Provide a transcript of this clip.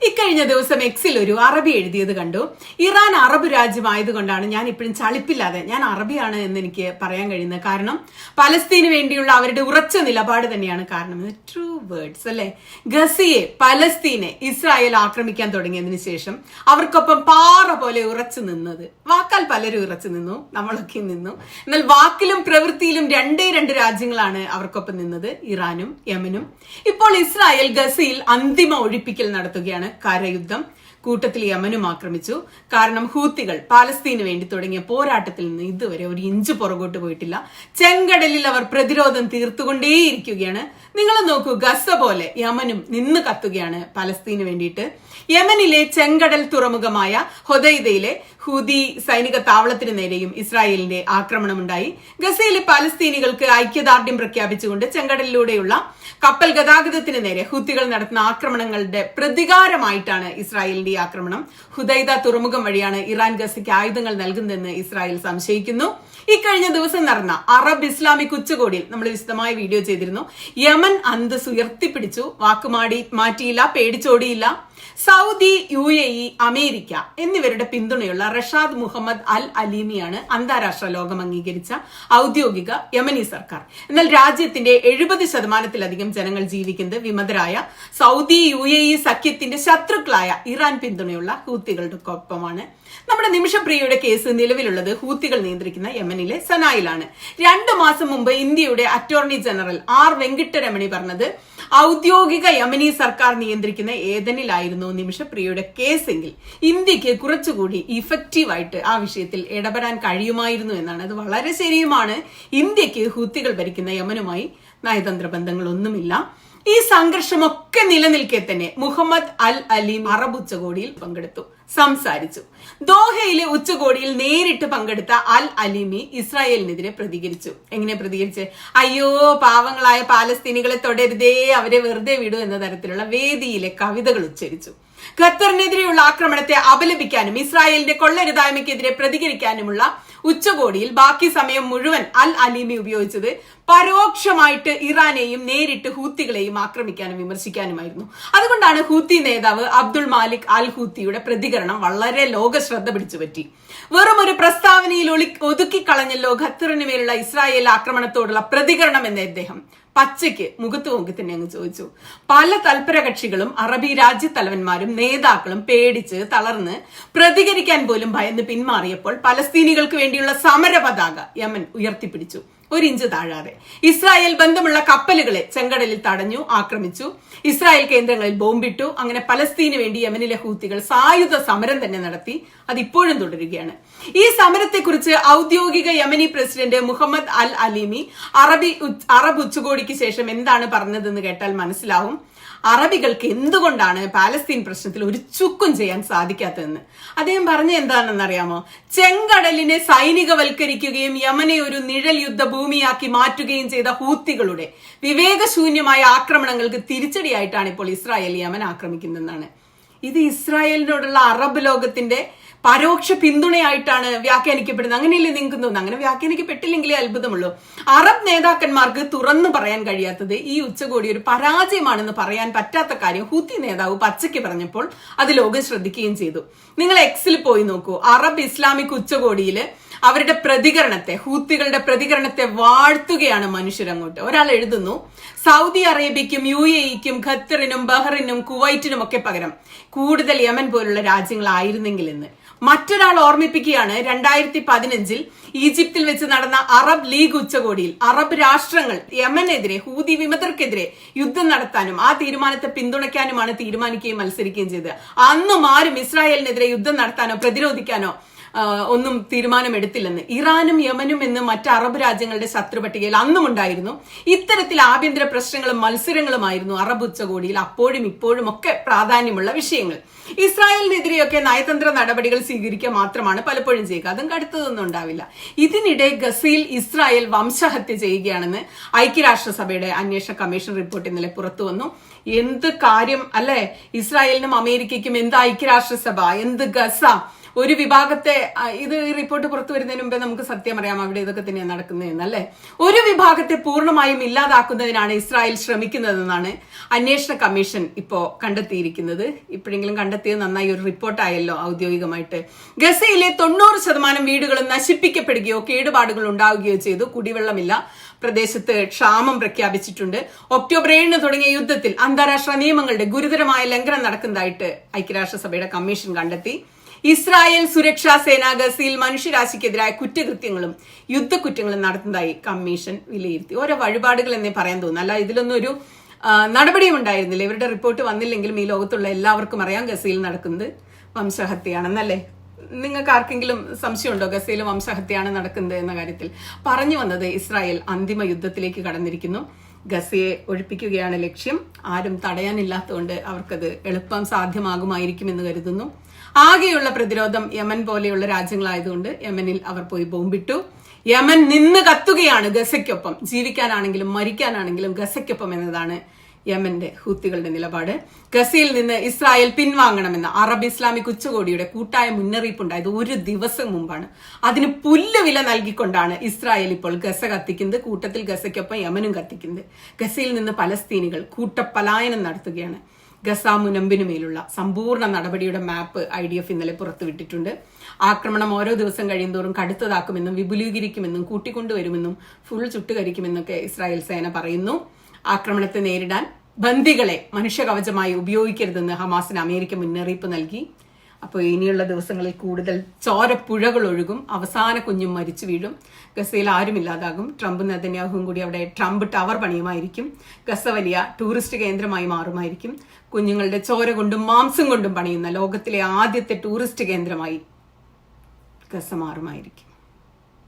ഇക്കഴിഞ്ഞ ദിവസം എക്സിൽ ഒരു അറബി എഴുതിയത് കണ്ടു. ഇറാൻ അറബ് രാജ്യമായതുകൊണ്ടാണ് ഞാൻ ഇപ്പോഴും ചളിപ്പില്ലാതെ ഞാൻ അറബിയാണ് എന്ന് എനിക്ക് പറയാൻ കഴിയുന്നത്. കാരണം പലസ്തീന് വേണ്ടിയുള്ള അവരുടെ ഉറച്ച നിലപാട് തന്നെയാണ് കാരണം. ട്രൂ വേർഡ്സ് അല്ലെ. ഗസയെ പലസ്തീനെ ഇസ്രായേൽ ആക്രമിക്കാൻ തുടങ്ങിയതിനു ശേഷം അവർക്കൊപ്പം പാറ പോലെ ഉറച്ചു നിന്നത്. വാക്കാൽ പലരും ഉറച്ചു നിന്നു, നമ്മളൊക്കെ നിന്നു. എന്നാൽ വാക്കിലും പ്രവൃത്തിയിലും രണ്ടേ രണ്ട് രാജ്യങ്ങളാണ് അവർക്കൊപ്പം നിന്നത്, ഇറാനും യമനും. ഇപ്പോൾ ഇസ്രായേൽ ഗസയിൽ അന്തിമ ഒഴിപ്പിക്കൽ നടത്തുകയാണ്. കരയുദ്ധം, കൂട്ടത്തിൽ യമനും ആക്രമിച്ചു. കാരണം ഹൂത്തികൾ പാലസ്തീന് വേണ്ടി തുടങ്ങിയ പോരാട്ടത്തിൽ നിന്ന് ഇതുവരെ ഒരു ഇഞ്ച് പുറകോട്ട് പോയിട്ടില്ല. ചെങ്കടലിൽ അവർ പ്രതിരോധം തീർത്തുകൊണ്ടേയിരിക്കുകയാണ്. നിങ്ങൾ നോക്കൂ, ഗസ പോലെ യമനും നിന്ന് കത്തുകയാണ് പലസ്തീന് വേണ്ടിയിട്ട്. യമനിലെ ചെങ്കടൽ തുറമുഖമായ ഹൊദൈദയിലെ ഹൂതി സൈനിക താവളത്തിന് നേരെയും ഇസ്രായേലിന്റെ ആക്രമണമുണ്ടായി. ഗസയിലെ പാലസ്തീനികൾക്ക് ഐക്യദാർഢ്യം പ്രഖ്യാപിച്ചുകൊണ്ട് ചെങ്കടലിലൂടെയുള്ള കപ്പൽ ഗതാഗതത്തിന് നേരെ ഹൂത്തികൾ നടത്തുന്ന ആക്രമണങ്ങളുടെ പ്രതികാരമായിട്ടാണ് ഇസ്രായേലിന്റെ ഈ ആക്രമണം. ഹുദൈദ തുറമുഖം വഴിയാണ് ഇറാൻ ഗസയ്ക്ക് ആയുധങ്ങൾ നൽകുന്നതെന്ന് ഇസ്രായേൽ സംശയിക്കുന്നു. ഇക്കഴിഞ്ഞ ദിവസം നടന്ന അറബ് ഇസ്ലാമിക് ഉച്ചകോടിയിൽ നമ്മൾ വിശദമായ വീഡിയോ ചെയ്തിരുന്നു. യമൻ അന്തസ് ഉയർത്തിപ്പിടിച്ചു, മാറ്റിയില്ല, പേടിച്ചോടിയില്ല. സൗദി, UAE, അമേരിക്ക എന്നിവരുടെ പിന്തുണയുള്ള റഷാദ് മുഹമ്മദ് അൽ അലീമിയാണ് അന്താരാഷ്ട്ര ലോകം അംഗീകരിച്ച ഔദ്യോഗിക യമനി സർക്കാർ. എന്നാൽ രാജ്യത്തിന്റെ 70% ജനങ്ങൾ ജീവിക്കുന്നത് വിമതരായ സൗദി, UAE സഖ്യത്തിന്റെ ശത്രുക്കളായ ഇറാൻ പിന്തുണയുള്ള ഹൂത്തികളുടെ ഒപ്പമാണ്. നമ്മുടെ നിമിഷപ്രിയയുടെ കേസ് നിലവിലുള്ളത് ഹൂത്തികൾ നിയന്ത്രിക്കുന്ന യമനിലെ സനായിലാണ്. 2 മാസം മുമ്പ് ഇന്ത്യയുടെ അറ്റോർണി ജനറൽ R വെങ്കിട്ടരമണി പറഞ്ഞത് ഔദ്യോഗിക യമനി സർക്കാർ നിയന്ത്രിക്കുന്ന ഏതനിലായിരുന്നു നിമിഷപ്രിയയുടെ കേസെങ്കിൽ ഇന്ത്യക്ക് കുറച്ചുകൂടി ഇഫക്റ്റീവായിട്ട് ആ വിഷയത്തിൽ ഇടപെടാൻ കഴിയുമായിരുന്നു എന്നാണ്. അത് വളരെ ശരിയുമാണ്. ഇന്ത്യക്ക് ഹൂത്തികൾ ഭരിക്കുന്ന യമനുമായി നയതന്ത്ര ബന്ധങ്ങളൊന്നുമില്ല. ഈ സംഘർഷമൊക്കെ നിലനിൽക്കെ തന്നെ മുഹമ്മദ് അൽ അലീം അറബ് ഉച്ചകോടിയിൽ പങ്കെടുത്തു, സംസാരിച്ചു. ദോഹയിലെ ഉച്ചകോടിയിൽ നേരിട്ട് പങ്കെടുത്ത അൽ അലീമി ഇസ്രായേലിനെതിരെ പ്രതികരിച്ചു. എങ്ങനെ പ്രതികരിച്ച്? അയ്യോ പാവങ്ങളായ പാലസ്തീനികളെ തൊടരുതേ, അവരെ വെറുതെ വിടൂ എന്ന തരത്തിലുള്ള വേദിയിലെ കവിതകൾ ഉച്ചരിച്ചു. ഖത്തറിനെതിരെയുള്ള ആക്രമണത്തെ അപലപിക്കാനും ഇസ്രായേലിന്റെ കൊള്ളരുതായ്മയ്ക്കെതിരെ പ്രതികരിക്കാനുമുള്ള ഉച്ചകോടിയിൽ ബാക്കി സമയം മുഴുവൻ അൽ അലീമി ഉപയോഗിച്ചത് പരോക്ഷമായിട്ട് ഇറാനെയും നേരിട്ട് ഹൂത്തികളെയും ആക്രമിക്കാനും വിമർശിക്കാനുമായിരുന്നു. അതുകൊണ്ടാണ് ഹൂത്തി നേതാവ് അബ്ദുൾ മാലിക് അൽ ഹൂത്തിയുടെ പ്രതികരണം വളരെ ലോക ശ്രദ്ധ പിടിച്ചുപറ്റി. വെറും ഒരു പ്രസ്താവനയിൽ ഒതുക്കിക്കളഞ്ഞല്ലോ ഖത്തറിന് മേലുള്ള ഇസ്രായേൽ ആക്രമണത്തോടുള്ള പ്രതികരണം എന്ന് അദ്ദേഹം പച്ചയ്ക്ക് മുഖത്ത് നോക്കി തന്നെ അങ്ങ് ചോദിച്ചു. പല തൽപര കക്ഷികളും അറബി രാജ്യത്തലവന്മാരും നേതാക്കളും പേടിച്ച് തളർന്ന് പ്രതികരിക്കാൻ പോലും ഭയന്ന് പിന്മാറിയപ്പോൾ പലസ്തീനികൾക്ക് വേണ്ടിയുള്ള സമര പതാക യമൻ ഉയർത്തിപ്പിടിച്ചു. 1 ഇഞ്ച് താഴാതെ ഇസ്രായേൽ ബന്ധമുള്ള കപ്പലുകളെ ചെങ്കടലിൽ തടഞ്ഞു, ആക്രമിച്ചു. ഇസ്രായേൽ കേന്ദ്രങ്ങളിൽ ബോംബിട്ടു. അങ്ങനെ പലസ്തീന് വേണ്ടി യമനിലെ ഹൂത്തികൾ സായുധ സമരം തന്നെ നടത്തി. അതിപ്പോഴും തുടരുകയാണ്. ഈ സമരത്തെക്കുറിച്ച് ഔദ്യോഗിക യമനി പ്രസിഡന്റ് മുഹമ്മദ് അൽ അലീമി അറബ് ഉച്ചകോടിക്ക് ശേഷം എന്താണ് പറഞ്ഞതെന്ന് കേട്ടാൽ മനസ്സിലാവും അറബികൾക്ക് എന്തുകൊണ്ടാണ് പാലസ്തീൻ പ്രശ്നത്തിൽ ഒരു ചുക്കും ചെയ്യാൻ സാധിക്കാത്തതെന്ന്. അദ്ദേഹം പറഞ്ഞ എന്താണെന്നറിയാമോ? ചെങ്കടലിനെ സൈനികവൽക്കരിക്കുകയും യമനെ ഒരു നിഴൽ യുദ്ധഭൂമിയാക്കി മാറ്റുകയും ചെയ്ത ഹൂത്തികളുടെ വിവേകശൂന്യമായ ആക്രമണങ്ങൾക്ക് തിരിച്ചടിയായിട്ടാണ് ഇപ്പോൾ ഇസ്രായേൽ യമൻ ആക്രമിക്കുന്നതെന്നാണ്. ഇത് ഇസ്രായേലിനോടുള്ള അറബ് ലോകത്തിന്റെ പരോക്ഷ പിന്തുണയായിട്ടാണ് വ്യാഖ്യാനിക്കപ്പെടുന്നത്. അങ്ങനെയല്ലേ നിങ്ങൾക്ക് തോന്നുന്നു? അങ്ങനെ വ്യാഖ്യാനിക്കപ്പെട്ടില്ലെങ്കിലേ അത്ഭുതമുള്ളൂ. അറബ് നേതാക്കന്മാർക്ക് തുറന്നു പറയാൻ കഴിയാത്തത് ഈ ഉച്ചകോടി ഒരു പരാജയമാണെന്ന് പറയാൻ പറ്റാത്ത കാര്യം ഹൂത്തി നേതാവ് പച്ചയ്ക്ക് പറഞ്ഞപ്പോൾ അത് ലോകം ശ്രദ്ധിക്കുകയും ചെയ്തു. നിങ്ങൾ എക്സിൽ പോയി നോക്കൂ. അറബ് ഇസ്ലാമിക് ഉച്ചകോടിയിൽ അവരുടെ പ്രതികരണത്തെ, ഹൂത്തികളുടെ പ്രതികരണത്തെ വാഴ്ത്തുകയാണ് മനുഷ്യരങ്ങോട്ട്. ഒരാൾ എഴുതുന്നു, സൗദി അറേബ്യയ്ക്കും UAEക്കും ഖത്തറിനും ബഹ്റിനും കുവൈറ്റിനും ഒക്കെ പകരം കൂടുതൽ യമൻ പോലുള്ള രാജ്യങ്ങളായിരുന്നെങ്കിൽ എന്ന്. മറ്റൊരാൾ ഓർമ്മിപ്പിക്കുകയാണ്, 2015 ഈജിപ്തിൽ വെച്ച് നടന്ന അറബ് ലീഗ് ഉച്ചകോടിയിൽ അറബ് രാഷ്ട്രങ്ങൾ യമനെതിരെ, ഹൂതി വിമതർക്കെതിരെ യുദ്ധം നടത്താനും ആ തീരുമാനത്തെ പിന്തുണയ്ക്കാനുമാണ് തീരുമാനിക്കുകയും മത്സരിക്കുകയും ചെയ്തത്. അന്നും ആരും ഇസ്രായേലിനെതിരെ യുദ്ധം നടത്താനോ പ്രതിരോധിക്കാനോ ഒന്നും തീരുമാനമെടുത്തില്ലെന്ന്. ഇറാനും യമനും എന്ന് മറ്റ് അറബ് രാജ്യങ്ങളുടെ ശത്രുപട്ടികയിൽ അന്നും ഉണ്ടായിരുന്നു. ഇത്തരത്തിൽ ആഭ്യന്തര പ്രശ്നങ്ങളും മത്സരങ്ങളുമായിരുന്നു അറബ് ഉച്ചകോടിയിൽ അപ്പോഴും ഇപ്പോഴും ഒക്കെ പ്രാധാന്യമുള്ള വിഷയങ്ങൾ. ഇസ്രായേലിനെതിരെയൊക്കെ നയതന്ത്ര നടപടികൾ സ്വീകരിക്കുക മാത്രമാണ് പലപ്പോഴും ചെയ്യുക. അതും കടുത്തതൊന്നും ഉണ്ടാവില്ല. ഇതിനിടെ ഗസയിൽ ഇസ്രായേൽ വംശഹത്യ ചെയ്യുകയാണെന്ന് ഐക്യരാഷ്ട്രസഭയുടെ അന്വേഷണ കമ്മീഷൻ റിപ്പോർട്ട് ഇന്നലെ പുറത്തു വന്നു. എന്ത് കാര്യം അല്ലെ! ഇസ്രായേലിനും അമേരിക്കയ്ക്കും എന്ത് ഐക്യരാഷ്ട്രസഭ, എന്ത് ഗസ! ഒരു വിഭാഗത്തെ ഇത് ഈ റിപ്പോർട്ട് പുറത്തു വരുന്നതിന് മുമ്പേ നമുക്ക് സത്യം അറിയാം അവിടെ ഇതൊക്കെ തന്നെയാണ് നടക്കുന്നതെന്നല്ലേ. ഒരു വിഭാഗത്തെ പൂർണ്ണമായും ഇല്ലാതാക്കുന്നതിനാണ് ഇസ്രായേൽ ശ്രമിക്കുന്നതെന്നാണ് അന്വേഷണ കമ്മീഷൻ ഇപ്പോ കണ്ടെത്തിയിരിക്കുന്നത്. ഇപ്പോഴെങ്കിലും കണ്ടെത്തിയത് നന്നായി, ഒരു റിപ്പോർട്ടായല്ലോ ഔദ്യോഗികമായിട്ട്. ഗസയിലെ 90% വീടുകളും നശിപ്പിക്കപ്പെടുകയോ കേടുപാടുകൾ ഉണ്ടാവുകയോ ചെയ്തു. കുടിവെള്ളമില്ല, പ്രദേശത്ത് ക്ഷാമം പ്രഖ്യാപിച്ചിട്ടുണ്ട്. ഒക്ടോബർ 7 തുടങ്ങിയ യുദ്ധത്തിൽ അന്താരാഷ്ട്ര നിയമങ്ങളുടെ ഗുരുതരമായ ലംഘനം നടക്കുന്നതായിട്ട് ഐക്യരാഷ്ട്രസഭയുടെ കമ്മീഷൻ കണ്ടെത്തി. ഇസ്രായേൽ സുരക്ഷാ സേന ഗസയിൽ മനുഷ്യരാശിക്കെതിരായ കുറ്റകൃത്യങ്ങളും യുദ്ധക്കുറ്റങ്ങളും നടത്തുന്നതായി കമ്മീഷൻ വിലയിരുത്തി. ഓരോ വഴിപാടുകൾ എന്നേ പറയാൻ തോന്നുന്നു, അല്ല ഇതിലൊന്നും ഒരു നടപടിയും ഉണ്ടായിരുന്നില്ല. ഇവരുടെ റിപ്പോർട്ട് വന്നില്ലെങ്കിലും ഈ ലോകത്തുള്ള എല്ലാവർക്കും അറിയാം ഗസയിൽ നടക്കുന്നത് വംശഹത്യയാണെന്നല്ലേ. നിങ്ങൾക്ക് ആർക്കെങ്കിലും സംശയമുണ്ടോ ഗസയിൽ വംശഹത്യയാണ് നടക്കുന്നത് എന്ന കാര്യത്തിൽ? പറഞ്ഞു വന്നത് ഇസ്രായേൽ അന്തിമ യുദ്ധത്തിലേക്ക് കടന്നിരിക്കുന്നു. ഗസയെ ഒഴിപ്പിക്കുകയാണ് ലക്ഷ്യം. ആരും തടയാനില്ലാത്തതുകൊണ്ട് അവർക്കത് എളുപ്പം സാധ്യമാകുമായിരിക്കും എന്ന് കരുതുന്നു. ആകെയുള്ള പ്രതിരോധം യമൻ പോലെയുള്ള രാജ്യങ്ങളായതുകൊണ്ട് യമനിൽ അവർ പോയി ബോംബിട്ടു. യമൻ നിന്ന് കത്തുകയാണ് ഗസയ്ക്കൊപ്പം. ജീവിക്കാനാണെങ്കിലും മരിക്കാനാണെങ്കിലും ഗസയ്ക്കൊപ്പം എന്നതാണ് യമന്റെ ഹൂത്തികളുടെ നിലപാട്. ഗസയിൽ നിന്ന് ഇസ്രായേൽ പിൻവാങ്ങണമെന്ന അറബ് ഇസ്ലാമിക് ഉച്ചകോടിയുടെ കൂട്ടായ മുന്നറിയിപ്പുണ്ടായത് ഒരു ദിവസം മുമ്പാണ്. അതിന് പുല്ലുവില നൽകിക്കൊണ്ടാണ് ഇസ്രായേൽ ഇപ്പോൾ ഗസ കത്തിക്കുന്നത്. കൂട്ടത്തിൽ ഗസയ്ക്കൊപ്പം യമനും കത്തിക്കുന്നത്. ഗസയിൽ നിന്ന് പലസ്തീനികൾ കൂട്ടപ്പലായനം നടത്തുകയാണ്. ഗസ മുനമ്പിനുമേലുള്ള സമ്പൂർണ്ണ നടപടിയുടെ മാപ്പ് IDF ഇന്നലെ പുറത്തുവിട്ടിട്ടുണ്ട്. ആക്രമണം ഓരോ ദിവസം കഴിയുന്തോറും കടുത്തതാക്കുമെന്നും വിപുലീകരിക്കുമെന്നും കൂട്ടിക്കൊണ്ടുവരുമെന്നും ഫുൾ ചുട്ടുകരിക്കുമെന്നൊക്കെ ഇസ്രായേൽ സേന പറയുന്നു. ആക്രമണത്തെ നേരിടാൻ ബന്ദികളെ മനുഷ്യകവചമായി ഉപയോഗിക്കരുതെന്ന് ഹമാസിന് അമേരിക്ക മുന്നറിയിപ്പ് നൽകി. അപ്പോൾ ഇനിയുള്ള ദിവസങ്ങളിൽ കൂടുതൽ ചോരപ്പുഴകൾ ഒഴുകും. അവസാന കുഞ്ഞും മരിച്ചു വീഴും. ഗസയിൽ ആരുമില്ലാതാകും. ട്രംപ് നെതന്യാഹുവും കൂടി അവിടെ ട്രംപ് ടവർ പണിയുമായിരിക്കും. ഗസ വലിയ ടൂറിസ്റ്റ് കേന്ദ്രമായി മാറുമായിരിക്കും. കുഞ്ഞുങ്ങളുടെ ചോര കൊണ്ടും മാംസം കൊണ്ടും പണിയുന്ന ലോകത്തിലെ ആദ്യത്തെ ടൂറിസ്റ്റ് കേന്ദ്രമായി ഗസ മാറുമായിരിക്കും.